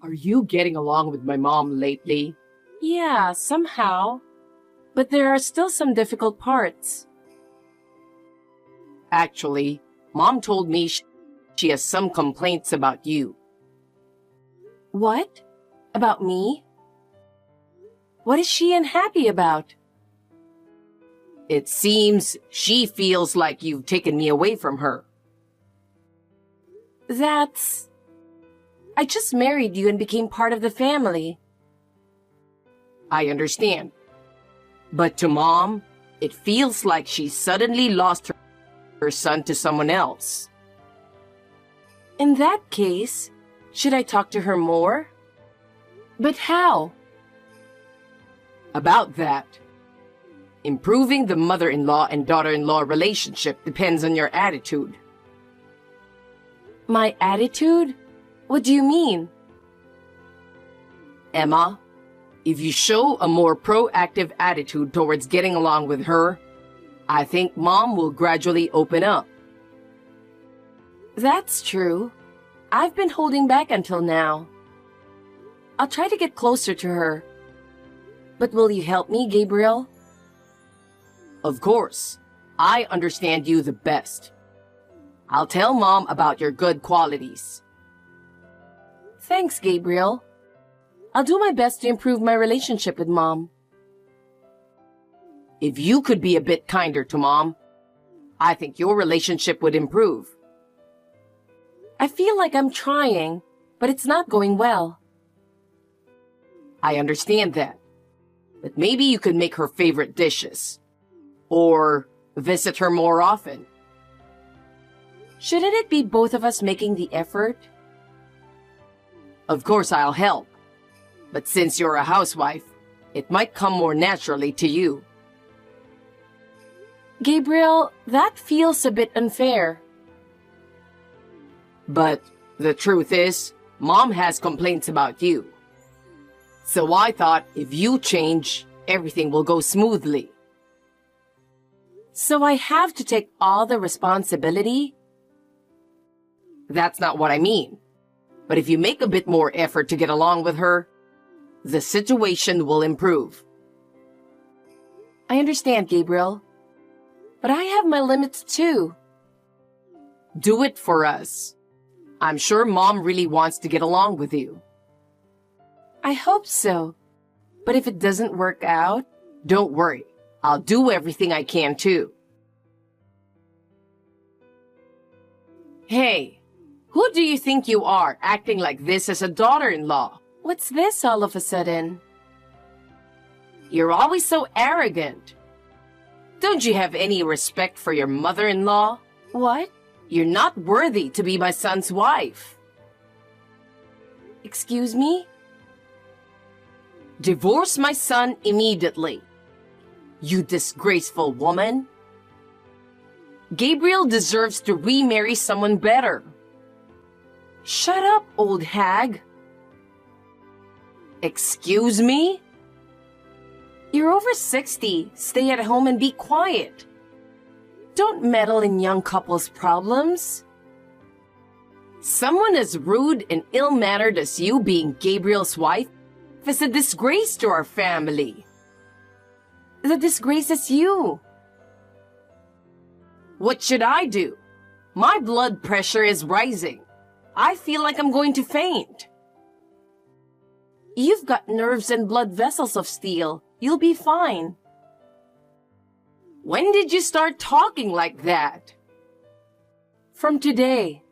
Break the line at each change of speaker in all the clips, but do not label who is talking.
Are you getting along with my mom lately?
Yeah, somehow. But there are still some difficult parts.
Actually, Mom told me she has some complaints about you.
What? About me? What is she unhappy about?
It seems she feels like you've taken me away from her.
That's... I just married you and became part of the family.
I understand. But to Mom, it feels like she suddenly lost her son to someone else.
In that case, should I talk to her more? But how?
About that, improving the mother-in-law and daughter-in-law relationship depends on your attitude.
My attitude? What do you mean?
Emma, if you show a more proactive attitude towards getting along with her, I think Mom will gradually open up.
That's true. I've been holding back until now. I'll try to get closer to her. But will you help me, Gabriel?
Of course, I understand you the best. I'll tell Mom about your good qualities.
Thanks, Gabriel. I'll do my best to improve my relationship with Mom.
If you could be a bit kinder to Mom, I think your relationship would improve.
I feel like I'm trying, but it's not going well.
I understand that. But maybe you could make her favorite dishes. Or visit her more often.
Shouldn't it be both of us making the effort?
Of course I'll help. But since you're a housewife, it might come more naturally to you.
Gabriel, that feels a bit unfair.
But the truth is, Mom has complaints about you. So I thought if you change, everything will go smoothly.
So I have to take all the responsibility?
That's not what I mean. But if you make a bit more effort to get along with her, the situation will improve.
I understand, Gabriel. But I have my limits too.
Do it for us. I'm sure Mom really wants to get along with you.
I hope so. But if it doesn't work out...
Don't worry. I'll do everything I can too. Hey, who do you think you are acting like this as a daughter-in-law?
What's this all of a sudden?
You're always so arrogant. Don't you have any respect for your mother-in-law?
What?
You're not worthy to be my son's wife.
Excuse me?
Divorce my son immediately. You disgraceful woman. Gabriel deserves to remarry someone better.
Shut up, old hag.
Excuse me?
You're over 60. Stay at home and be quiet. Don't meddle in young couples' problems.
Someone as rude and ill-mannered as you being Gabriel's wife is a disgrace to our family.
The disgrace is you.
What should I do? My blood pressure is rising. I feel like I'm going to faint.
You've got nerves and blood vessels of steel. You'll be fine.
When did you start talking like that?
From today.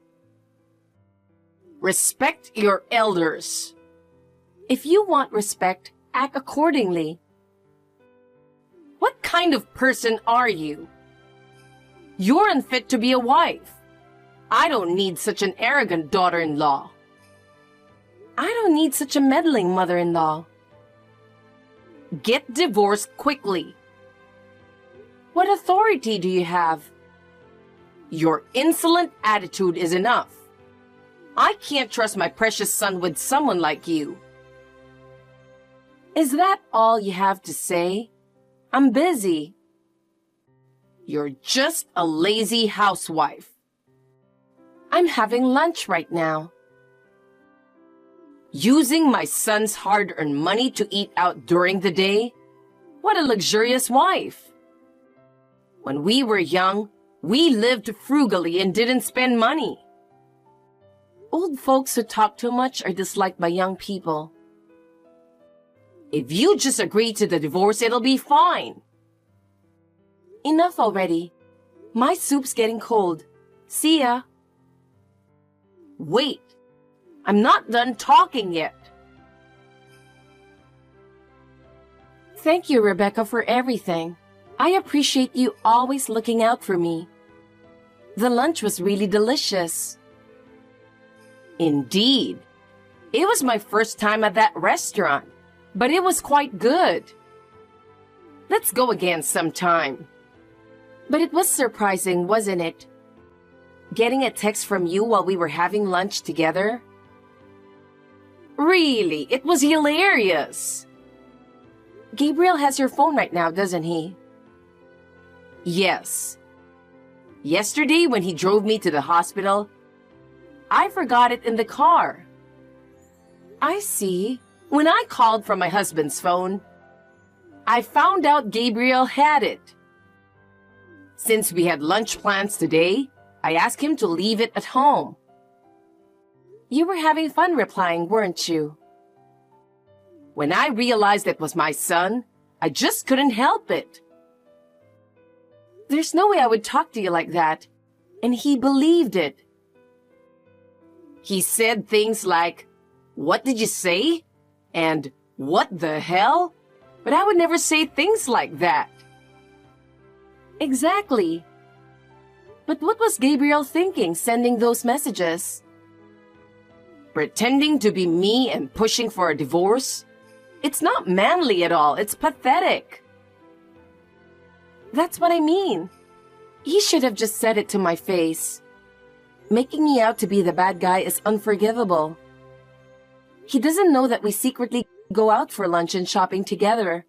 Respect your elders.
If you want respect, act accordingly.
What kind of person are you? You're unfit to be a wife. I don't need such an arrogant daughter-in-law.
I don't need such a meddling mother-in-law.
Get divorced quickly.
What authority do you have?
Your insolent attitude is enough. I can't trust my precious son with someone like you.
Is that all you have to say? I'm busy.
You're just a lazy housewife.
I'm having lunch right now.
Using my son's hard-earned money to eat out during the day? What a luxurious wife! When we were young, we lived frugally and didn't spend money.
Old folks who talk too much are disliked by young people.
If you just agree to the divorce, it'll be fine.
Enough already. My soup's getting cold. See ya.
Wait, I'm not done talking yet.
Thank you, Rebecca, for everything. I appreciate you always looking out for me. The lunch was really delicious.
Indeed. It was my first time at that restaurant, but it was quite good. Let's go again sometime.
But it was surprising, wasn't it? Getting a text from you while we were having lunch together?
Really, it was hilarious.
Gabriel has your phone right now, doesn't he?
Yes. Yesterday, when he drove me to the hospital, I forgot it in the car.
I see.
When I called from my husband's phone, I found out Gabriel had it. Since we had lunch plans today, I asked him to leave it at home.
You were having fun replying, weren't you?
When I realized it was my son, I just couldn't help it.
There's no way I would talk to you like that. And he believed it.
He said things like, "What did you say?" and "What the hell?" But I would never say things like that.
Exactly. But what was Gabriel thinking sending those messages?
Pretending to be me and pushing for a divorce? It's not manly at all. It's pathetic.
That's what I mean. He should have just said it to my face. Making me out to be the bad guy is unforgivable. He doesn't know that we secretly go out for lunch and shopping together.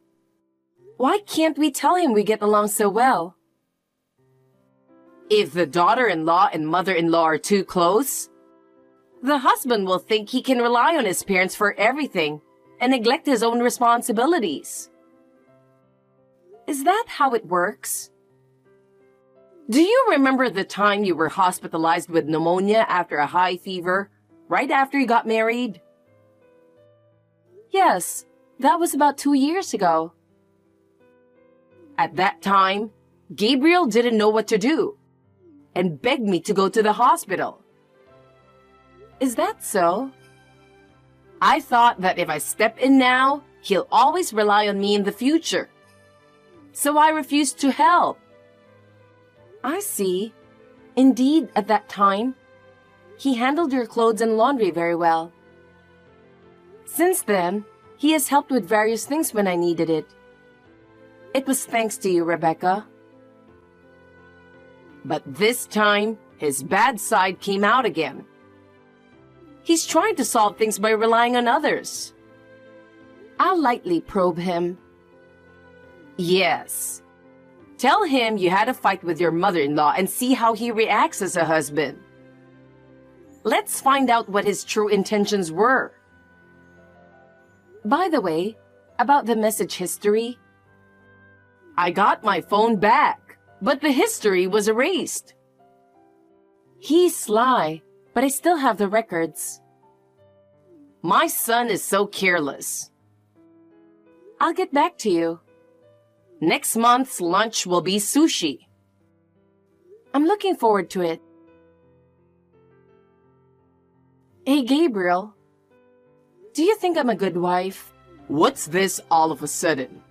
Why can't we tell him we get along so well?
If the daughter-in-law and mother-in-law are too close, the husband will think he can rely on his parents for everything and neglect his own responsibilities.
Is that how it works?
Do you remember the time you were hospitalized with pneumonia after a high fever, right after you got married?
Yes, that was about 2 years ago.
At that time, Gabriel didn't know what to do and begged me to go to the hospital.
Is that so?
I thought that if I step in now, he'll always rely on me in the future. So I refused to help.
I see. Indeed, at that time, he handled your clothes and laundry very well. Since then, he has helped with various things when I needed it. It was thanks to you, Rebecca.
But this time, his bad side came out again. He's trying to solve things by relying on others.
I'll lightly probe him.
Yes. Tell him you had a fight with your mother-in-law and see how he reacts as a husband. Let's find out what his true intentions were.
By the way, about the message history,
I got my phone back, but the history was erased.
He's sly, but I still have the records.
My son is so careless.
I'll get back to you.
Next month's lunch will be sushi.
I'm looking forward to it. Hey, Gabriel. Do you think I'm a good wife?
What's this all of a sudden?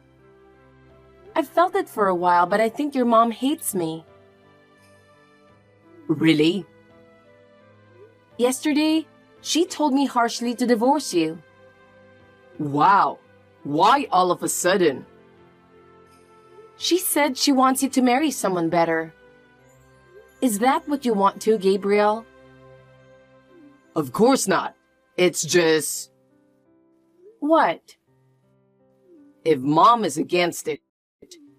I've felt it for a while, but I think your mom hates me.
Really?
Yesterday, she told me harshly to divorce you.
Wow. Why all of a sudden?
She said she wants you to marry someone better. Is that what you want to, Gabriel?
Of course not. It's just...
What?
If Mom is against it,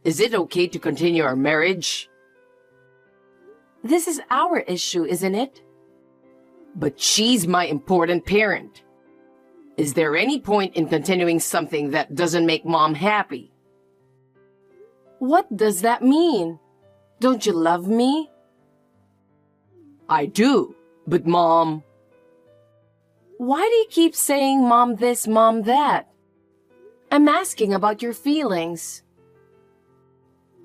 is it okay to continue our marriage?
This is our issue, isn't it?
But she's my important parent. Is there any point in continuing something that doesn't make Mom happy?
What does that mean? Don't you love me?
I do, but Mom...
Why do you keep saying Mom this, Mom that? I'm asking about your feelings.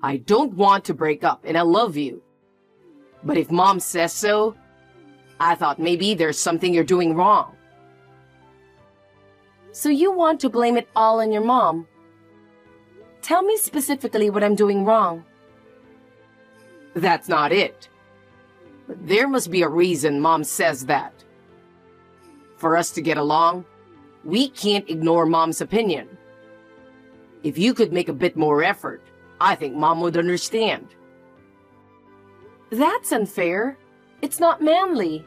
I don't want to break up and I love you. But if Mom says so, I thought maybe there's something you're doing wrong.
So you want to blame it all on your mom? Tell me specifically what I'm doing wrong.
That's not it. But there must be a reason Mom says that. For us to get along, we can't ignore Mom's opinion. If you could make a bit more effort, I think Mom would understand.
That's unfair. It's not manly.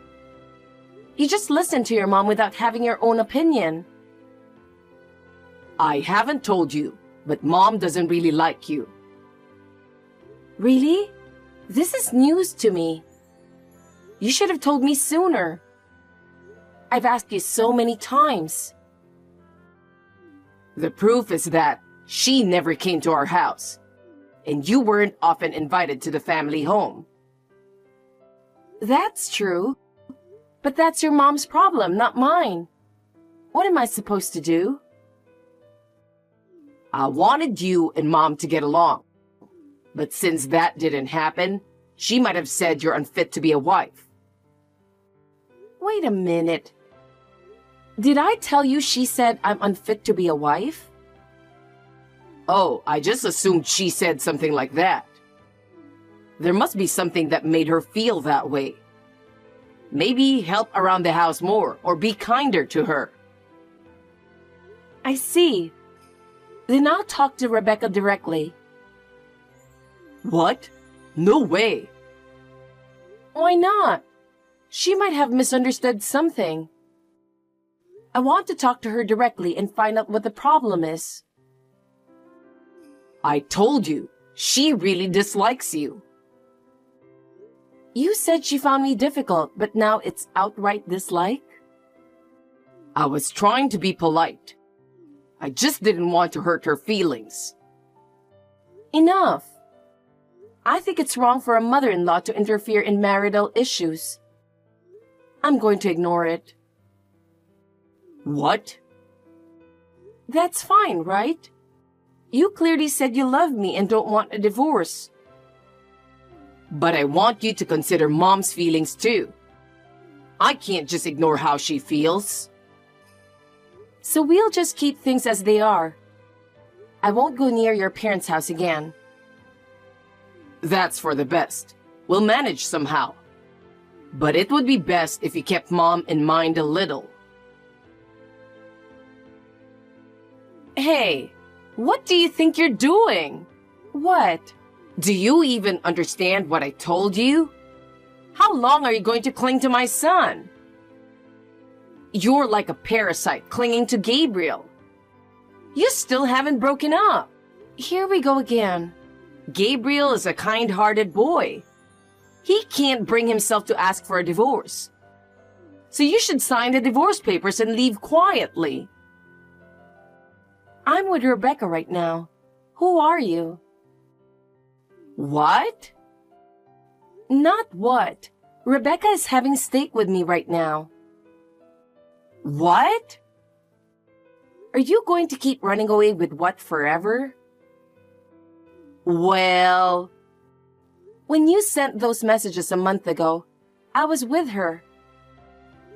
You just listen to your mom without having your own opinion.
I haven't told you, but Mom doesn't really like you.
Really? This is news to me. You should have told me sooner. I've asked you so many times.
The proof is that she never came to our house, and you weren't often invited to the family home.
That's true. But that's your mom's problem, not mine. What am I supposed to do?
I wanted you and Mom to get along. But since that didn't happen, she might have said you're unfit to be a wife.
Wait a minute. Did I tell you she said I'm unfit to be a wife?
Oh, I just assumed she said something like that. There must be something that made her feel that way. Maybe help around the house more or be kinder to her.
I see. Then I'll talk to Rebecca directly.
What? No way.
Why not? She might have misunderstood something. I want to talk to her directly and find out what the problem is.
I told you, she really dislikes you.
You said she found me difficult, but now it's outright dislike?
I was trying to be polite. I just didn't want to hurt her feelings.
Enough. I think it's wrong for a mother-in-law to interfere in marital issues. I'm going to ignore it.
What?
That's fine, right? You clearly said you love me and don't want a divorce.
But I want you to consider Mom's feelings too. I can't just ignore how she feels.
So we'll just keep things as they are. I won't go near your parents' house again.
That's for the best. We'll manage somehow. But it would be best if you kept Mom in mind a little.
Hey, what do you think you're doing? What?
Do you even understand what I told you? How long are you going to cling to my son? You're like a parasite clinging to Gabriel. You still haven't broken up.
Here we go again.
Gabriel is a kind-hearted boy. He can't bring himself to ask for a divorce. So you should sign the divorce papers and leave quietly.
I'm with Rebecca right now. Who are you?
What?
Not what. Rebecca is having steak with me right now.
What?
Are you going to keep running away with what forever?
Well...
When you sent those messages a month ago, I was with her.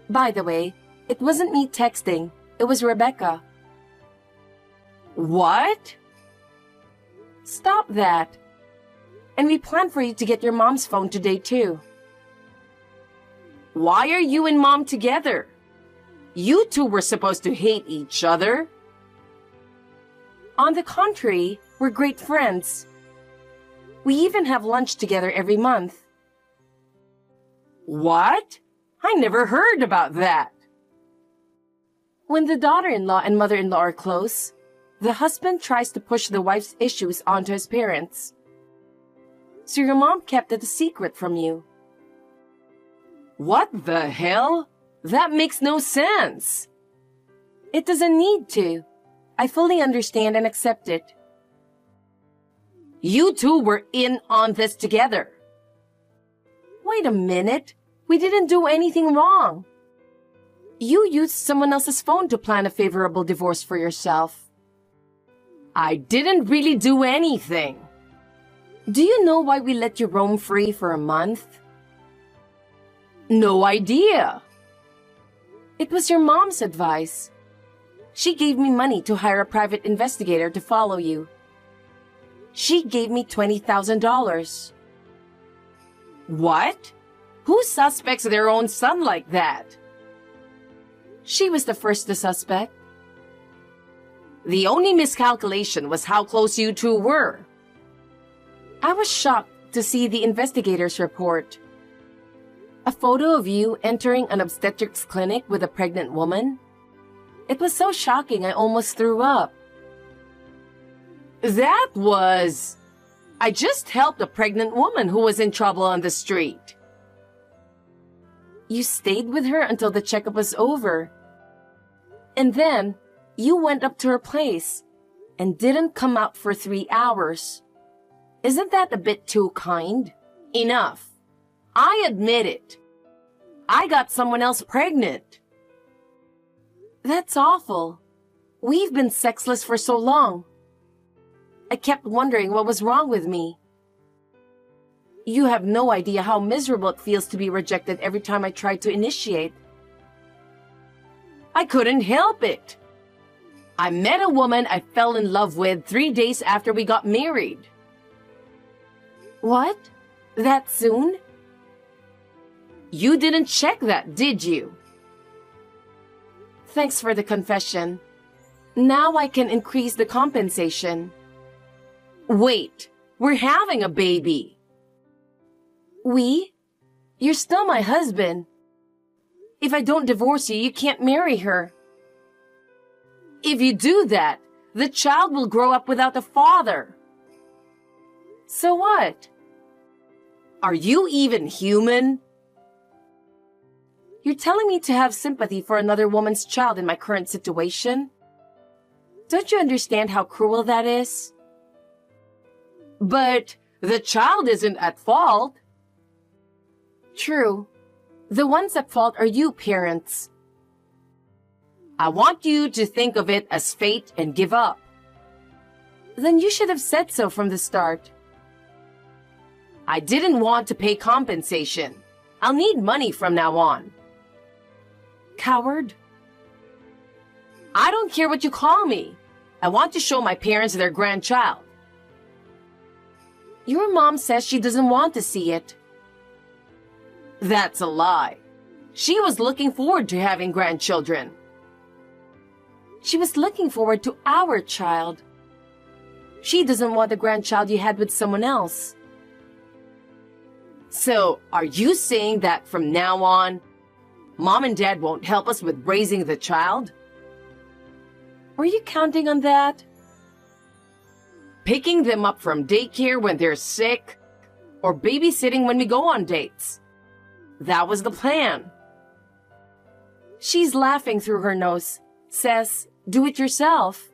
By the way, it wasn't me texting. It was Rebecca.
What?
Stop that. And we planned for you to get your mom's phone today too.
Why are you and Mom together? You two were supposed to hate each other.
On the contrary, we're great friends. We even have lunch together every month.
What? I never heard about that.
When the daughter-in-law and mother-in-law are close, the husband tries to push the wife's issues onto his parents. So your mom kept it a secret from you.
What the hell? That makes no sense.
It doesn't need to. I fully understand and accept it.
You two were in on this together.
Wait a minute. We didn't do anything wrong. You used someone else's phone to plan a favorable divorce for yourself.
I didn't really do anything.
Do you know why we let you roam free for a month?
No idea.
It was your mom's advice. She gave me money to hire a private investigator to follow you. She gave me $20,000.
What? Who suspects their own son like that?
She was the first to suspect.
The only miscalculation was how close you two were.
I was shocked to see the investigator's report. A photo of you entering an obstetrics clinic with a pregnant woman. It was so shocking I almost threw up.
I just helped a pregnant woman who was in trouble on the street.
You stayed with her until the checkup was over. And then, you went up to her place and didn't come out for 3 hours. Isn't that a bit too kind?
Enough. I admit it. I got someone else pregnant.
That's awful. We've been sexless for so long. I kept wondering what was wrong with me. You have no idea how miserable it feels to be rejected every time I try to initiate.
I couldn't help it. I met a woman I fell in love with 3 days after we got married.
What? That soon?
You didn't check that, did you?
Thanks for the confession. Now I can increase the compensation.
Wait, we're having a baby.
We? You're still my husband. If I don't divorce you, you can't marry her.
If you do that, the child will grow up without a father.
So what?
Are you even human?
You're telling me to have sympathy for another woman's child in my current situation? Don't you understand how cruel that is?
But the child isn't at fault.
True. The ones at fault are you parents.
I want you to think of it as fate and give up.
Then you should have said so from the start.
I didn't want to pay compensation. I'll need money from now on.
Coward.
I don't care what you call me. I want to show my parents their grandchild.
Your mom says she doesn't want to see it.
That's a lie. She was looking forward to having grandchildren.
She was looking forward to our child. She doesn't want the grandchild you had with someone else.
So, are you saying that from now on, Mom and Dad won't help us with raising the child?
Were you counting on that?
Picking them up from daycare when they're sick, or babysitting when we go on dates. That was the plan.
She's laughing through her nose. Says, do it yourself.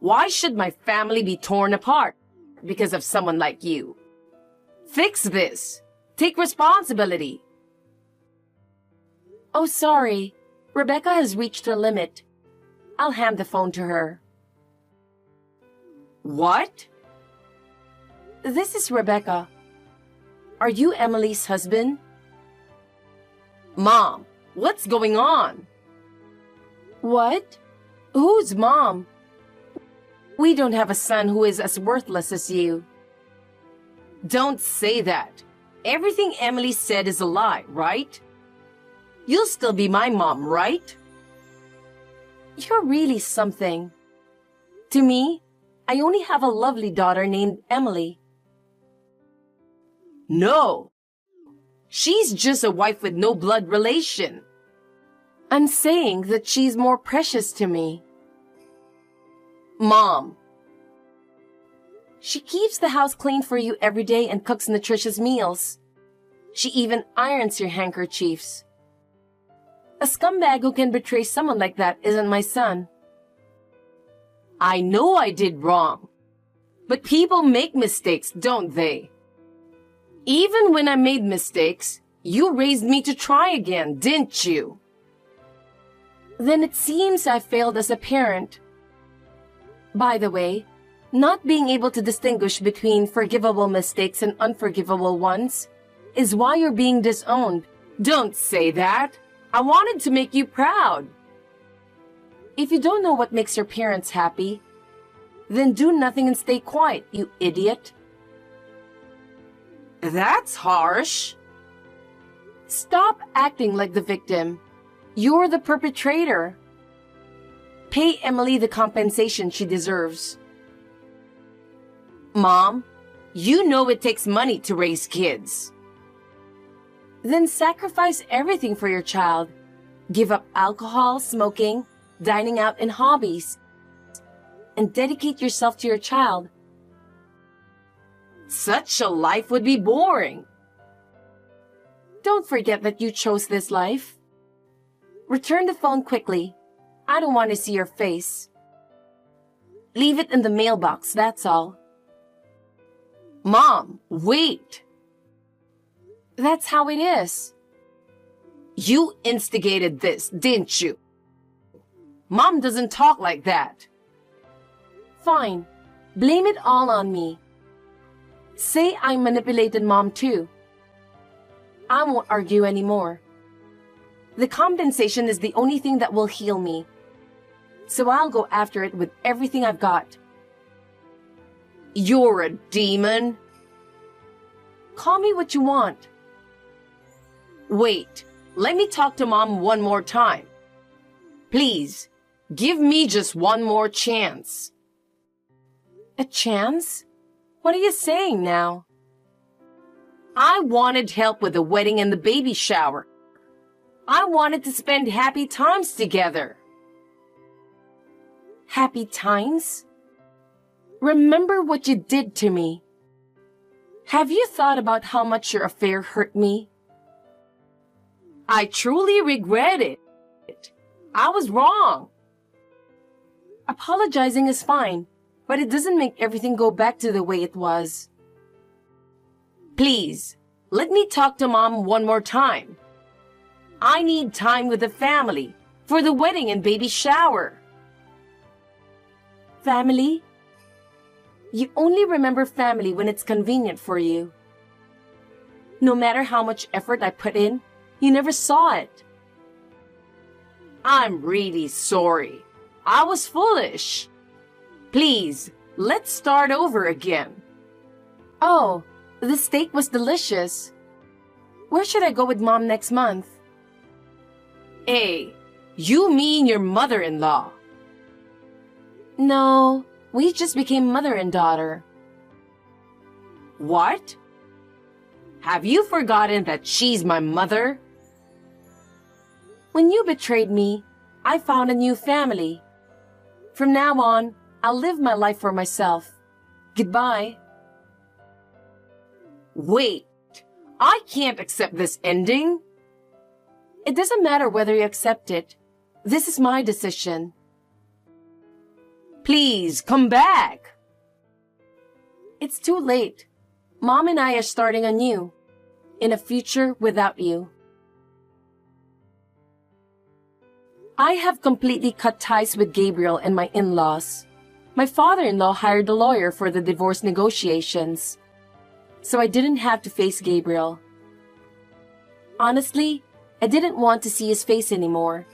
Why should my family be torn apart because of someone like you? Fix this. Take responsibility.
Oh, sorry. Rebecca has reached her limit. I'll hand the phone to her.
What?
This is Rebecca. Are you Emily's husband?
Mom, what's going on?
What? Who's Mom? We don't have a son who is as worthless as you.
Don't say that. Everything Emily said is a lie, right? You'll still be my mom, right?
You're really something. To me, I only have a lovely daughter named Emily.
No. She's just a wife with no blood relation.
I'm saying that she's more precious to me.
Mom.
She keeps the house clean for you every day and cooks nutritious meals. She even irons your handkerchiefs. A scumbag who can betray someone like that isn't my son.
I know I did wrong. But people make mistakes, don't they? Even when I made mistakes, you raised me to try again, didn't you?
Then it seems I failed as a parent. By the way, not being able to distinguish between forgivable mistakes and unforgivable ones is why you're being disowned.
Don't say that. I wanted to make you proud.
If you don't know what makes your parents happy, then do nothing and stay quiet, you idiot.
That's harsh.
Stop acting like the victim. You're the perpetrator. Pay Emily the compensation she deserves.
Mom, you know it takes money to raise kids.
Then sacrifice everything for your child. Give up alcohol, smoking, dining out, and hobbies. And dedicate yourself to your child.
Such a life would be boring.
Don't forget that you chose this life. Return the phone quickly. I don't want to see your face. Leave it in the mailbox, that's all.
Mom, wait.
That's how it is.
You instigated this, didn't you? Mom doesn't talk like that.
Fine. Blame it all on me. Say I manipulated Mom too. I won't argue anymore. The compensation is the only thing that will heal me. So I'll go after it with everything I've got.
You're a demon.
Call me what you want.
Wait, let me talk to Mom one more time. Please, give me just one more chance.
A chance? What are you saying now?
I wanted help with the wedding and the baby shower. I wanted to spend happy times together.
Happy times? Remember what you did to me. Have you thought about how much your affair hurt me?
I truly regret it. I was wrong.
Apologizing is fine, but it doesn't make everything go back to the way it was.
Please, let me talk to Mom one more time. I need time with the family for the wedding and baby shower.
Family? You only remember family when it's convenient for you. No matter how much effort I put in, you never saw it.
I'm really sorry. I was foolish. Please, let's start over again.
Oh, the steak was delicious. Where should I go with Mom next month?
Hey, you mean your mother-in-law?
No, we just became mother and daughter.
What? Have you forgotten that she's my mother?
When you betrayed me, I found a new family. From now on, I'll live my life for myself. Goodbye.
Wait, I can't accept this ending.
It doesn't matter whether you accept it. This is my decision.
Please, come back.
It's too late. Mom and I are starting anew, in a future without you. I have completely cut ties with Gabriel and my in-laws. My father-in-law hired a lawyer for the divorce negotiations, so I didn't have to face Gabriel. Honestly, I didn't want to see his face anymore.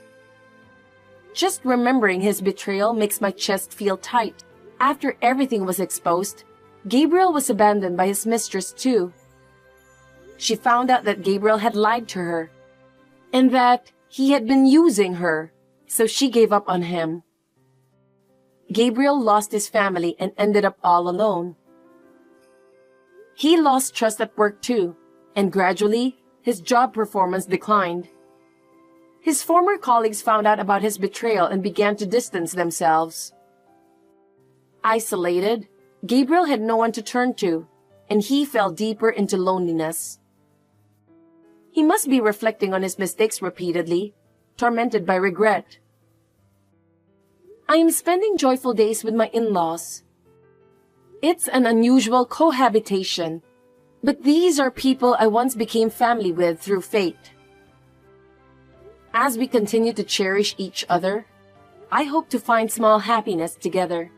Just remembering his betrayal makes my chest feel tight. After everything was exposed, Gabriel was abandoned by his mistress too. She found out that Gabriel had lied to her, and that he had been using her, so she gave up on him. Gabriel lost his family and ended up all alone. He lost trust at work too, and gradually, his job performance declined. His former colleagues found out about his betrayal and began to distance themselves. Isolated, Gabriel had no one to turn to, and he fell deeper into loneliness. He must be reflecting on his mistakes repeatedly, tormented by regret. I am spending joyful days with my in-laws. It's an unusual cohabitation, but these are people I once became family with through fate. As we continue to cherish each other, I hope to find small happiness together.